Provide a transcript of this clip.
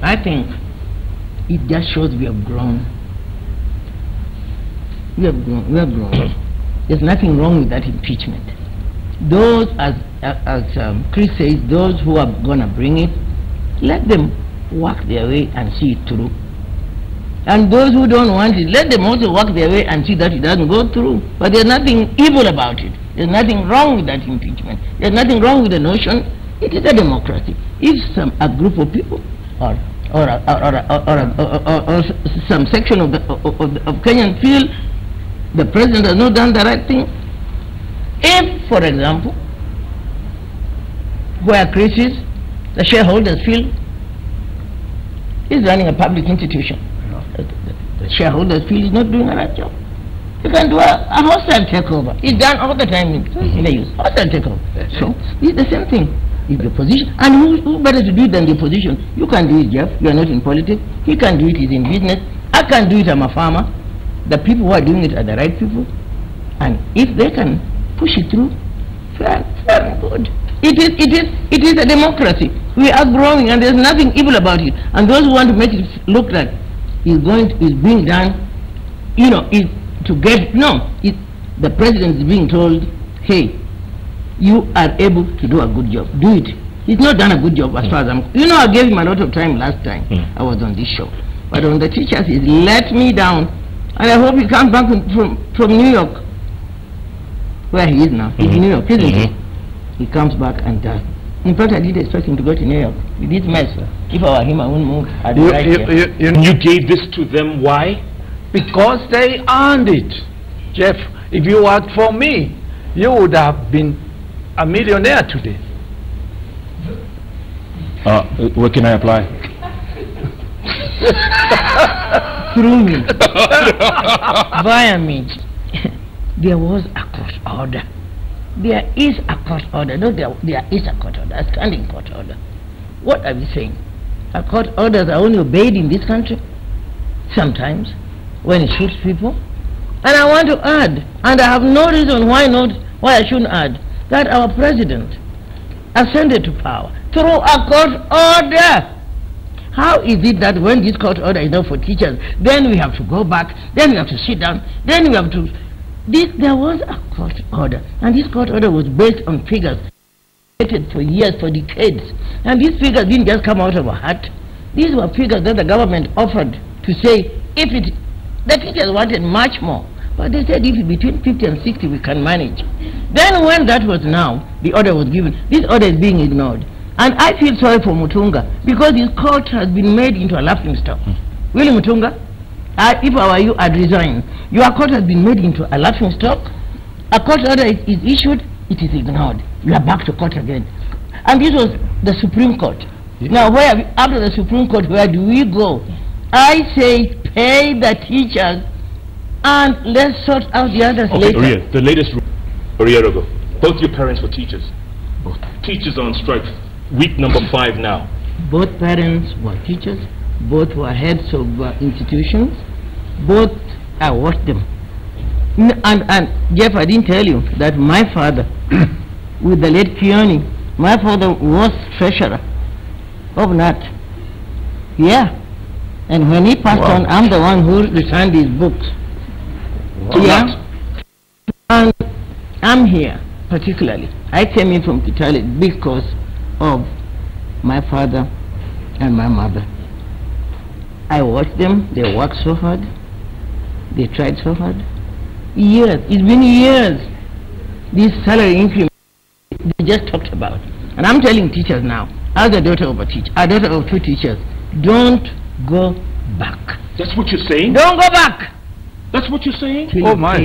I think it just shows we have grown. We have grown. There's nothing wrong with that impeachment. Those, as Chris says, those who are going to bring it, let them work their way and see it through. And those who don't want it, let them also work their way and see that it doesn't go through. But there's nothing evil about it. There's nothing wrong with that impeachment. There's nothing wrong with the notion. It is a democracy. If a group of people or some section of Kenyans feel the president has not done the right thing, if, for example, where Chris is, the shareholders feel he's running a public institution, the shareholders feel he's not doing the right job, you can do a hostile takeover. It's done all the time in the use. Hostile takeover. So it's the same thing. It's the position. And who better to do it than the opposition? You can do it, Jeff. You are not in politics. He can do it. He's in business. I can do it. I'm a farmer. The people who are doing it are the right people. And if they can push it through, fair and good. It is a democracy. We are growing, and there's nothing evil about it. And those who want to make it look like it's being done, you know, the president is being told, hey, you are able to do a good job. Do it. He's not done a good job as far as I'm... You know, I gave him a lot of time last time I was on this show. But on the teachers, he let me down. And I hope he comes back from New York, where he is now. He's in New York, isn't he? He comes back and does. In fact, I did expect him to go to New York. With this mess, if I were him, I wouldn't move. You gave this to them, why? Because they earned it. Jeff, if you worked for me, you would have been a millionaire today. Where can I apply? Through me. Via me. There was a court order. There is a court order. No, there is a court order, a standing court order. What are we saying? A court orders are only obeyed in this country sometimes when it suits people. And I want to add, and I have no reason why I shouldn't add, that our president ascended to power through a court order. How is it that when this court order is not for teachers, then we have to go back, then we have to sit down, then we have to... There was a court order, and this court order was based on figures for years, for decades. And these figures didn't just come out of a hat. These were figures that the government offered to say, the teachers wanted much more, but they said if between 50 and 60 we can manage. Then when that was now, the order was given. This order is being ignored. And I feel sorry for Mutunga, because his court has been made into a laughing stock. Really, Mutunga? If I were you, I'd resign. Your court has been made into a laughing stock. A court order is issued, it is ignored. You are back to court again. And this was the Supreme Court. Yeah. Now, after the Supreme Court, where do we go? I say pay the teachers and let's sort out the others later. Orie, the latest Orie Rogo. Both your parents were teachers. Both. Teachers on strike. Week number 5 now. Both parents were teachers. Both were heads of institutions. Both, I watched them. And Jeff, I didn't tell you that my father, with the late Kioni, my father was treasurer of NAT. Yeah. And when he passed on, I'm the one who returned his books. Yeah. And I'm here, particularly. I came in from Kitale because of my father and my mother. I watched them. They worked so hard. They tried so hard. Years. It's been years. This salary increment they just talked about. And I'm telling teachers now, as a daughter of a teacher, a daughter of 2 teachers, don't go back. That's what you're saying? Don't go back. That's what you're saying? Oh my.